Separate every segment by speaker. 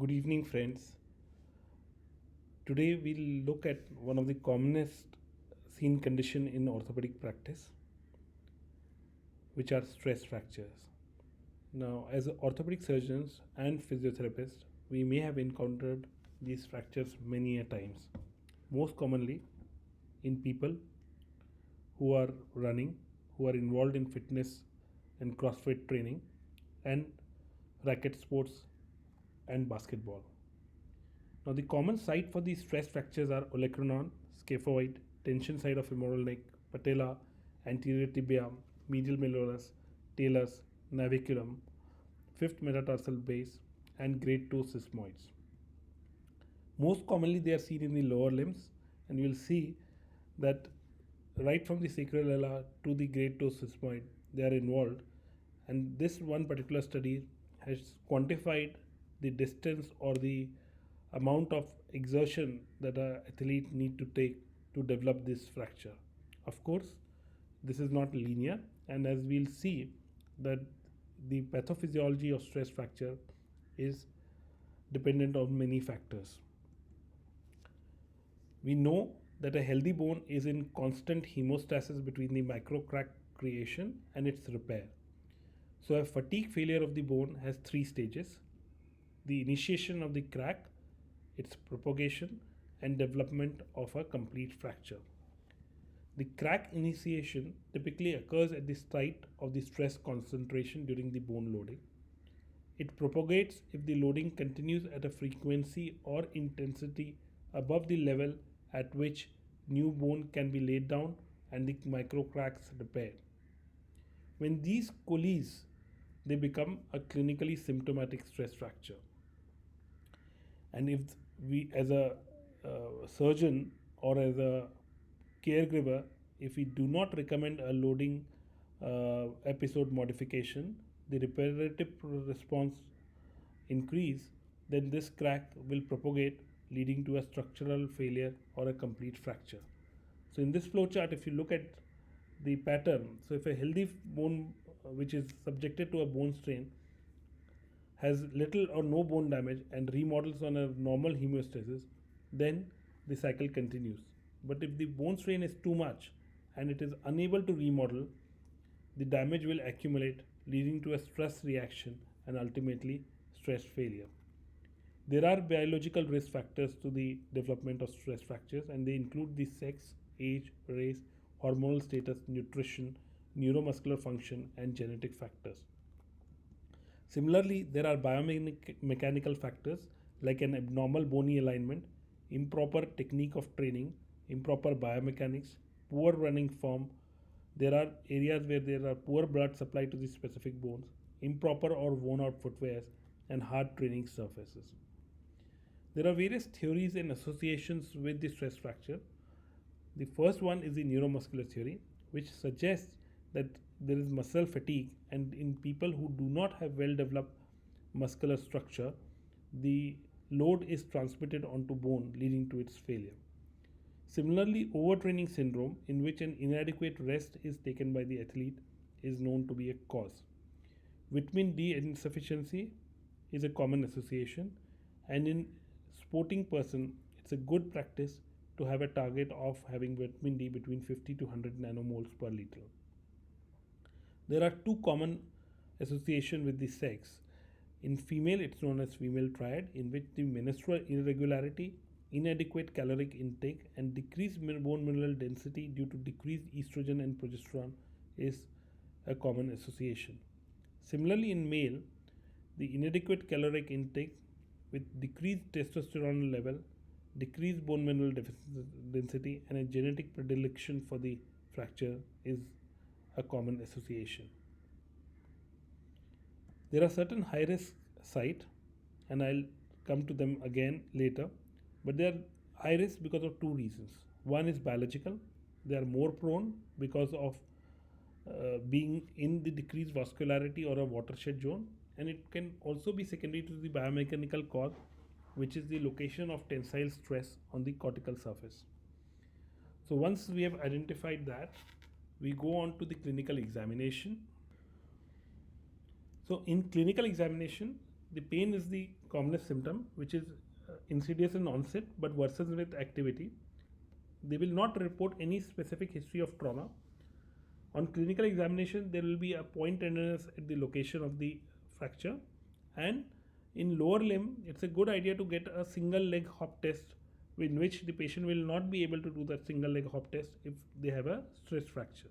Speaker 1: Good evening, friends. Today we'll look at one of the commonest seen condition in orthopedic practice, which are stress fractures. Now, as orthopedic surgeons and physiotherapists, we may have encountered these fractures many a times. Most commonly in people who are running, who are involved in fitness and CrossFit training, and racket sports and basketball. Now, the common site for these stress fractures are olecranon, scaphoid, tension side of femoral neck, patella, anterior tibia, medial malleolus, talus, naviculum, fifth metatarsal base, and grade 2 sesamoids. Most commonly, they are seen in the lower limbs, and you will see that right from the sacral ala to the grade 2 sesamoid, they are involved. And this one particular study has quantified the distance or the amount of exertion that an athlete need to take to develop this fracture. Of course, this is not linear, and as we'll see that the pathophysiology of stress fracture is dependent on many factors. We know that a healthy bone is in constant hemostasis between the microcrack creation and its repair. So a fatigue failure of the bone has three stages: the initiation of the crack, its propagation, and development of a complete fracture. The crack initiation typically occurs at the site of the stress concentration during the bone loading. It propagates if the loading continues at a frequency or intensity above the level at which new bone can be laid down and the microcracks repaired. When these coalesce, they become a clinically symptomatic stress fracture. And if we, as a surgeon or as a caregiver, if we do not recommend a loading episode modification, the reparative response increase, then this crack will propagate, leading to a structural failure or a complete fracture. So in this flowchart, if you look at the pattern, so if a healthy bone which is subjected to a bone strain has little or no bone damage and remodels on a normal hemostasis, then the cycle continues. But if the bone strain is too much and it is unable to remodel, the damage will accumulate, leading to a stress reaction and ultimately stress failure. There are biological risk factors to the development of stress fractures, and they include the sex, age, race, hormonal status, nutrition, neuromuscular function, and genetic factors. Similarly, there are biomechanical factors like an abnormal bony alignment, improper technique of training, improper biomechanics, poor running form. There are areas where there are poor blood supply to the specific bones, improper or worn out footwear, and hard training surfaces. There are various theories and associations with the stress fracture. The first one is the neuromuscular theory, which suggests that there is muscle fatigue, and in people who do not have well developed muscular structure, the load is transmitted onto bone, leading to its failure. Similarly, overtraining syndrome, in which an inadequate rest is taken by the athlete, is known to be a cause. Vitamin D insufficiency is a common association, and in sporting person, it's a good practice to have a target of having vitamin D between 50 to 100 nanomoles per liter. There are two common associations with the sex. In female, it's known as female triad, in which the menstrual irregularity, inadequate caloric intake, and decreased bone mineral density due to decreased estrogen and progesterone is a common association. Similarly, in male, the inadequate caloric intake with decreased testosterone level, decreased bone mineral density, and a genetic predilection for the fracture is a common association. There are certain high risk sites, and I'll come to them again later, but they are high risk because of two reasons. One is biological, they are more prone because of being in the decreased vascularity or a watershed zone, and it can also be secondary to the biomechanical cause, which is the location of tensile stress on the cortical surface. So once we have identified that, we go on to the clinical examination. So in clinical examination, the pain is the commonest symptom, which is insidious in onset but worsens with activity. They will not report any specific history of trauma. On clinical examination, there will be a point tenderness at the location of the fracture, and in lower limb, it's a good idea to get a single leg hop test, in which the patient will not be able to do that single leg hop test if they have a stress fracture.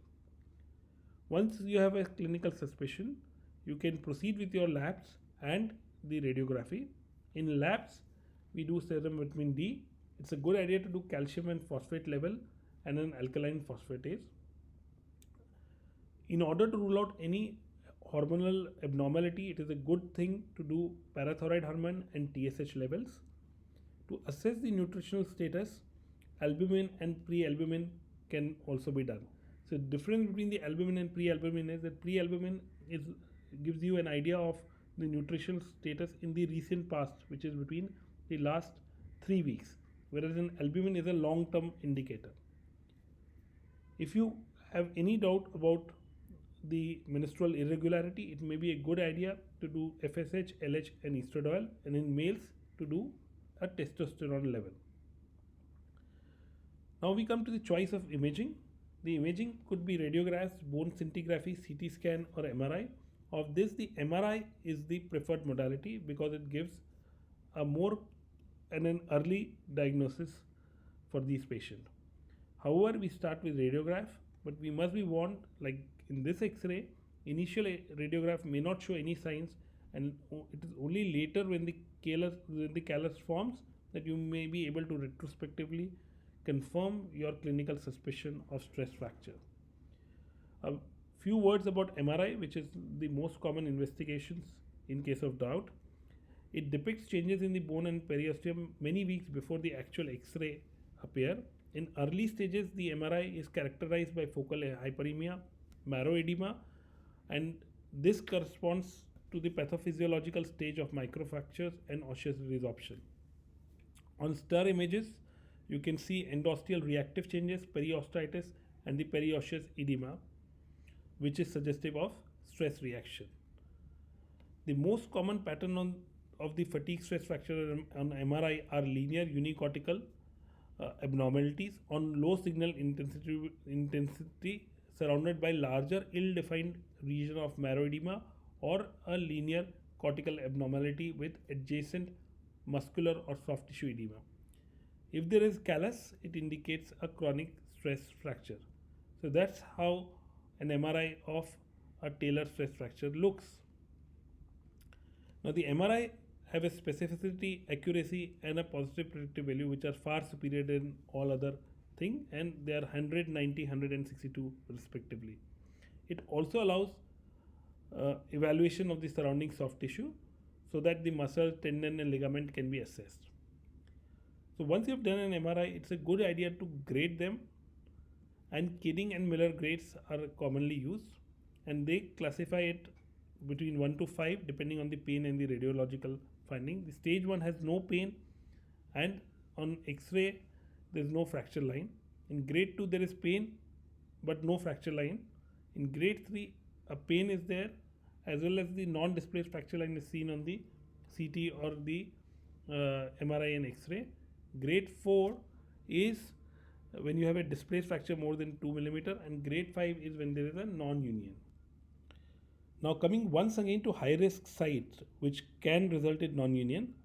Speaker 1: Once you have a clinical suspicion, you can proceed with your labs and the radiography. In labs, we do serum vitamin D. It's a good idea to do calcium and phosphate level and an alkaline phosphatase. In order to rule out any hormonal abnormality, it is a good thing to do parathyroid hormone and TSH levels. To assess the nutritional status, albumin and pre-albumin can also be done. So the difference between the albumin and pre-albumin is that pre-albumin gives you an idea of the nutritional status in the recent past, which is between the last 3 weeks, whereas an albumin is a long-term indicator. If you have any doubt about the menstrual irregularity, it may be a good idea to do FSH, LH and estradiol, and in males to do a testosterone level. Now we come to the choice of imaging. The imaging could be radiographs, bone scintigraphy, CT scan or MRI. Of this, the MRI is the preferred modality because it gives a more and an early diagnosis for these patients. However, we start with radiograph, but we must be warned, like in this X-ray, initial radiograph may not show any signs, and it is only later when the callus forms that you may be able to retrospectively confirm your clinical suspicion of stress fracture. A few words about MRI, which is the most common investigations in case of doubt. It depicts changes in the bone and periosteum many weeks before the actual X-ray appear. In early stages, the MRI is characterized by focal hyperemia, marrow edema, and this corresponds to the pathophysiological stage of microfractures and osseous resorption. On stir images, you can see endosteal reactive changes, periosteitis, and the periosseous edema, which is suggestive of stress reaction. The most common pattern of the fatigue stress fracture on MRI are linear unicortical abnormalities on low signal intensity surrounded by larger ill-defined region of marrow edema or a linear cortical abnormality with adjacent muscular or soft tissue edema. If there is callus, it indicates a chronic stress fracture. So that's how an MRI of a talar stress fracture looks. Now the MRI have a specificity, accuracy and a positive predictive value which are far superior than all other thing, and they are 100, 90, 162 respectively. It also allows evaluation of the surrounding soft tissue so that the muscle, tendon and ligament can be assessed. So once you have done an MRI, it's a good idea to grade them, and Kidding and Miller grades are commonly used, and they classify it between 1 to 5 depending on the pain and the radiological finding. The stage 1 has no pain, and on X-ray there is no fracture line. In grade 2 there is pain but no fracture line. In grade 3 a pain is there as well as the non-displaced fracture line is seen on the CT or the MRI and X-ray. Grade 4 is when you have a displaced fracture more than 2 mm, and grade 5 is when there is a non-union. Now coming once again to high risk sites which can result in non-union.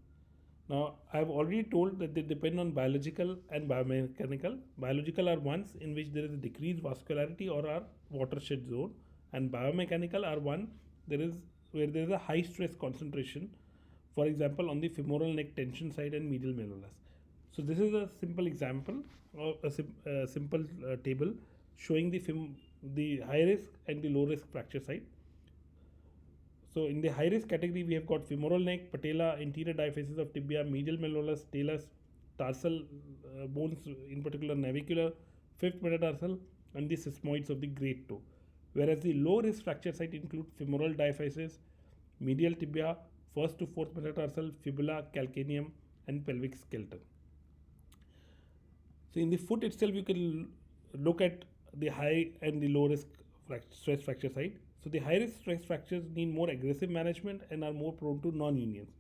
Speaker 1: Now I have already told that they depend on biological and biomechanical. Biological are ones in which there is a decreased vascularity or are watershed zone, and biomechanical are one where there is a high stress concentration, for example on the femoral neck tension side and medial malleolus. So this is a simple example or a simple table showing the high risk and the low risk fracture site. So in the high risk category, we have got femoral neck, patella, anterior diaphysis of tibia, medial malleolus, talus, tarsal bones, in particular navicular, fifth metatarsal, and the sesamoids of the great toe. Whereas the low risk fracture site include femoral diaphysis, medial tibia, first to fourth metatarsal, fibula, calcaneum, and pelvic skeleton. So in the foot itself, you can look at the high and the low risk stress fracture site. So the high risk stress fractures need more aggressive management and are more prone to non-unions.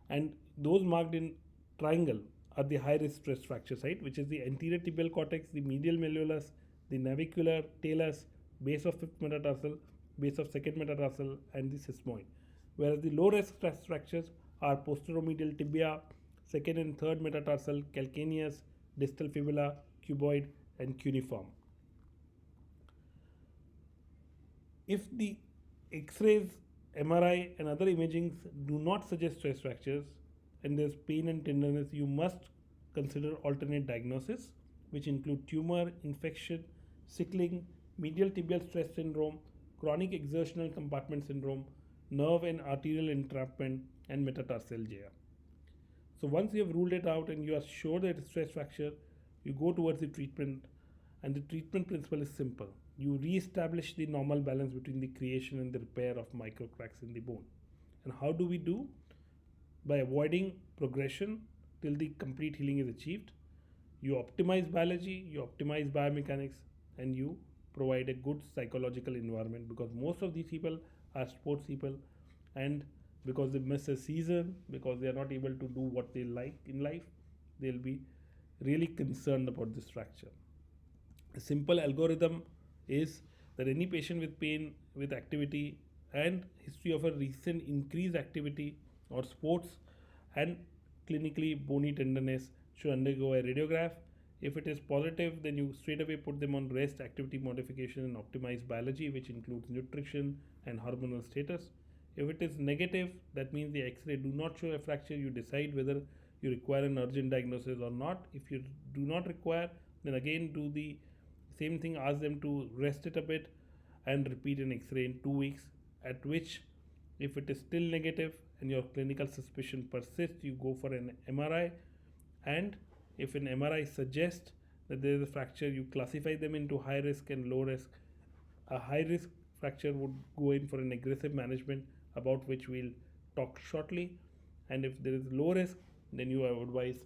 Speaker 1: And those marked in triangle are the high risk stress fracture site, which is the anterior tibial cortex, the medial malleolus, the navicular talus, base of fifth metatarsal, base of second metatarsal, and the sesamoid. Whereas the low risk stress fractures are posteromedial tibia, second and third metatarsal, calcaneus, distal fibula, cuboid, and cuneiform. If the X-rays, MRI, and other imagings do not suggest stress fractures and there's pain and tenderness, you must consider alternate diagnosis, which include tumor, infection, sickling, medial tibial stress syndrome, chronic exertional compartment syndrome, nerve and arterial entrapment, and metatarsalgia. So once you have ruled it out and you are sure that it's stress fracture, you go towards the treatment, and the treatment principle is simple. You re-establish the normal balance between the creation and the repair of microcracks in the bone. And how do we do? By avoiding progression till the complete healing is achieved. You optimize biology, you optimize biomechanics, and you provide a good psychological environment, because most of these people are sports people, and because they miss a season, because they are not able to do what they like in life, they'll be really concerned about this fracture. A simple algorithm is that any patient with pain, with activity, and history of a recent increased activity or sports and clinically bony tenderness should undergo a radiograph. If it is positive, then you straight away put them on rest, activity modification, and optimized biology, which includes nutrition and hormonal status. If it is negative, that means the X-ray do not show a fracture. You decide whether you require an urgent diagnosis or not. If you do not require, then again do the same thing, ask them to rest it a bit and repeat an X-ray in 2 weeks, at which if it is still negative and your clinical suspicion persists, you go for an MRI, and if an MRI suggests that there is a fracture, you classify them into high risk and low risk. A high risk fracture would go in for an aggressive management, about which we'll talk shortly, and if there is low risk, then you are advised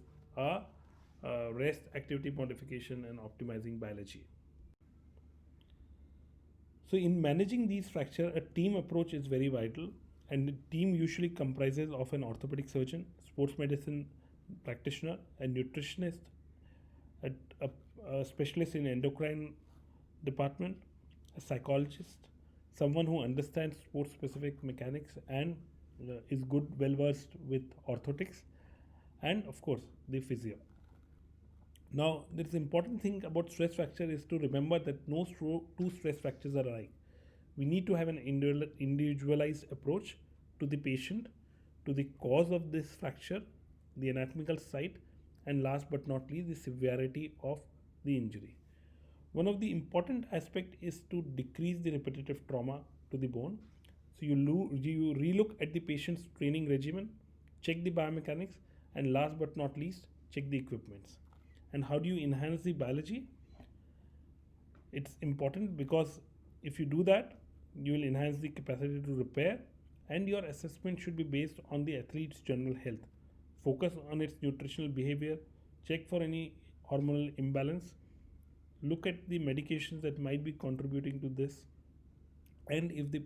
Speaker 1: rest, activity modification, and optimizing biology. So in managing these fractures, a team approach is very vital, and the team usually comprises of an orthopedic surgeon, sports medicine practitioner, a nutritionist, a, a specialist in endocrine department, a psychologist, someone who understands sports specific mechanics and is good, well versed with orthotics, and of course the physio. Now, there is important thing about stress fracture is to remember that no two stress fractures are alike. We need to have an individualized approach to the patient, to the cause of this fracture, the anatomical site, and last but not least, the severity of the injury. One of the important aspect is to decrease the repetitive trauma to the bone. So you relook at the patient's training regimen, check the biomechanics, and last but not least, check the equipments. And how do you enhance the biology? It's important because if you do that, you will enhance the capacity to repair, and your assessment should be based on the athlete's general health. Focus on its nutritional behavior, check for any hormonal imbalance, look at the medications that might be contributing to this, and if the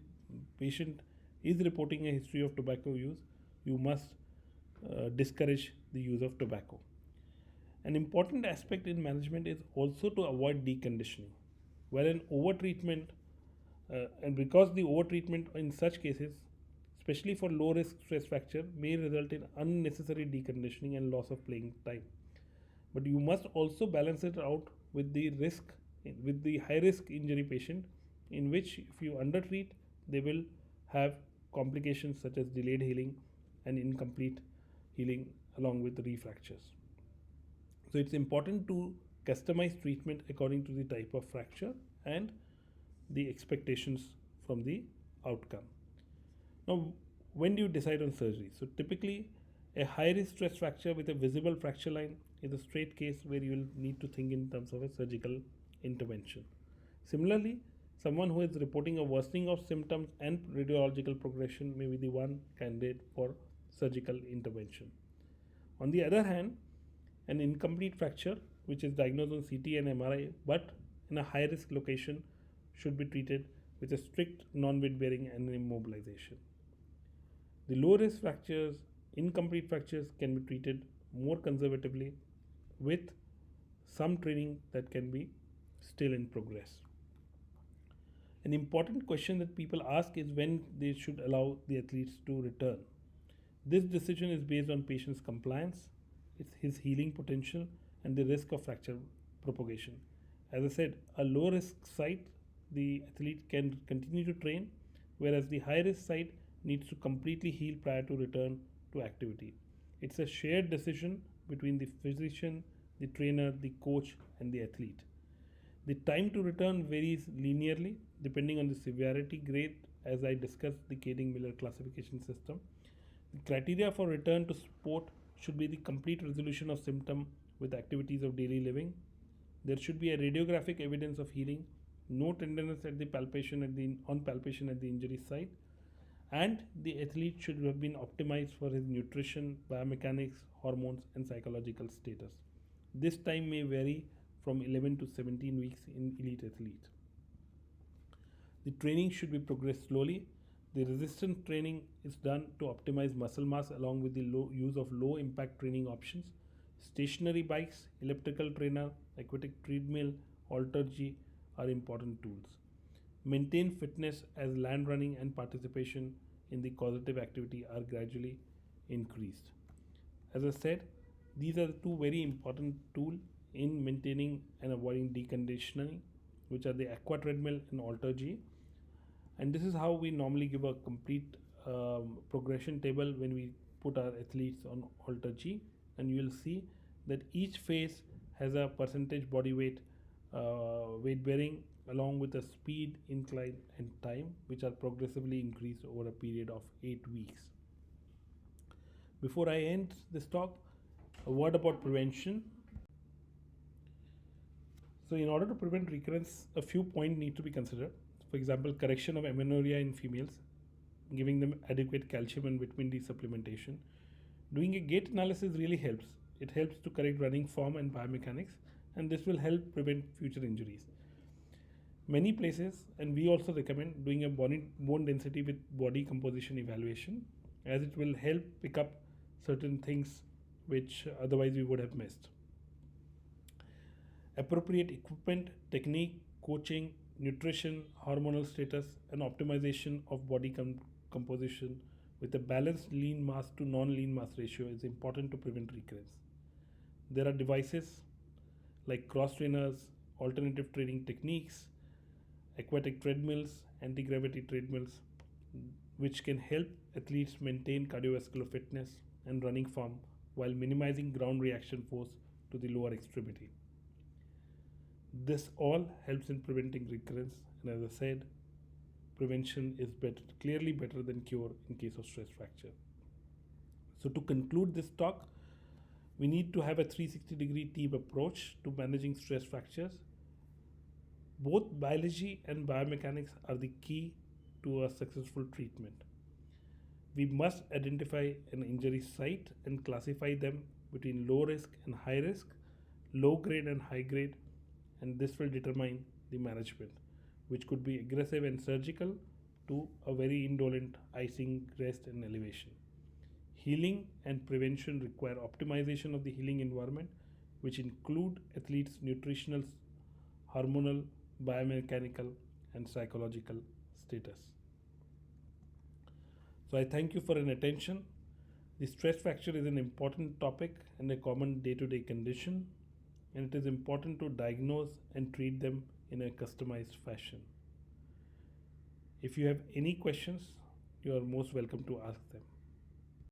Speaker 1: patient is reporting a history of tobacco use, you must discourage the use of tobacco. An important aspect in management is also to avoid deconditioning, where an overtreatment, and because the overtreatment in such cases, especially for low risk stress fracture, may result in unnecessary deconditioning and loss of playing time. But you must also balance it out with the high risk injury patient, in which if you undertreat, they will have complications such as delayed healing and incomplete healing along with refractures. So it's important to customize treatment according to the type of fracture and the expectations from the outcome. Now, when do you decide on surgery? So typically, a high risk stress fracture with a visible fracture line is a straight case where you will need to think in terms of a surgical intervention. Similarly, someone who is reporting a worsening of symptoms and radiological progression may be the one candidate for surgical intervention. On the other hand, an incomplete fracture, which is diagnosed on CT and MRI but in a high risk location, should be treated with a strict non-weight bearing and immobilization. The low risk fractures, incomplete fractures, can be treated more conservatively with some training that can be still in progress. An important question that people ask is when they should allow the athletes to return. This decision is based on patient's compliance, his healing potential, and the risk of fracture propagation. As I said, a low risk site, the athlete can continue to train, whereas the high risk site needs to completely heal prior to return to activity. It's a shared decision between the physician, the trainer, the coach, and the athlete. The time to return varies linearly depending on the severity grade, as I discussed the Kading-Miller classification system. The criteria for return to sport should be the complete resolution of symptom with activities of daily living. There should be a radiographic evidence of healing, no tenderness at the palpation on palpation at the injury site, and the athlete should have been optimized for his nutrition, biomechanics, hormones, and psychological status. This time may vary from 11 to 17 weeks in elite athlete. The training should be progressed slowly. The resistance training is done to optimize muscle mass along with the use of low impact training options. Stationary bikes, elliptical trainer, aquatic treadmill, halter G are important tools. Maintain fitness as land running and participation in the causative activity are gradually increased. As I said, these are the two very important tools in maintaining and avoiding deconditioning, which are the aqua treadmill and halter G. And this is how we normally give a complete progression table when we put our athletes on halter G, and you will see that each phase has a percentage body weight weight bearing along with a speed, incline, and time, which are progressively increased over a period of 8 weeks. Before I end this talk, a word about prevention. So in order to prevent recurrence, a few points need to be considered. For example, correction of amenorrhea in females, giving them adequate calcium and vitamin D supplementation. Doing a gait analysis really helps. It helps to correct running form and biomechanics, and this will help prevent future injuries. Many places, and we also recommend doing a bone density with body composition evaluation, as it will help pick up certain things which otherwise we would have missed. Appropriate equipment, technique, coaching, nutrition, hormonal status, and optimization of body composition with a balanced lean mass to non-lean mass ratio is important to prevent recurrence. There are devices like cross trainers, alternative training techniques, aquatic treadmills, anti-gravity treadmills, which can help athletes maintain cardiovascular fitness and running form while minimizing ground reaction force to the lower extremity. This all helps in preventing recurrence, and as I said, prevention is clearly better than cure in case of stress fracture. So to conclude this talk, we need to have a 360-degree team approach to managing stress fractures. Both biology and biomechanics are the key to a successful treatment. We must identify an injury site and classify them between low risk and high risk, low grade and high grade, and this will determine the management, which could be aggressive and surgical to a very indolent icing, rest, and elevation. Healing and prevention require optimization of the healing environment, which include athletes' nutritional, hormonal, biomechanical, and psychological status. So I thank you for your attention. The stress fracture is an important topic and a common day-to-day condition, and it is important to diagnose and treat them in a customized fashion. If you have any questions, you are most welcome to ask them.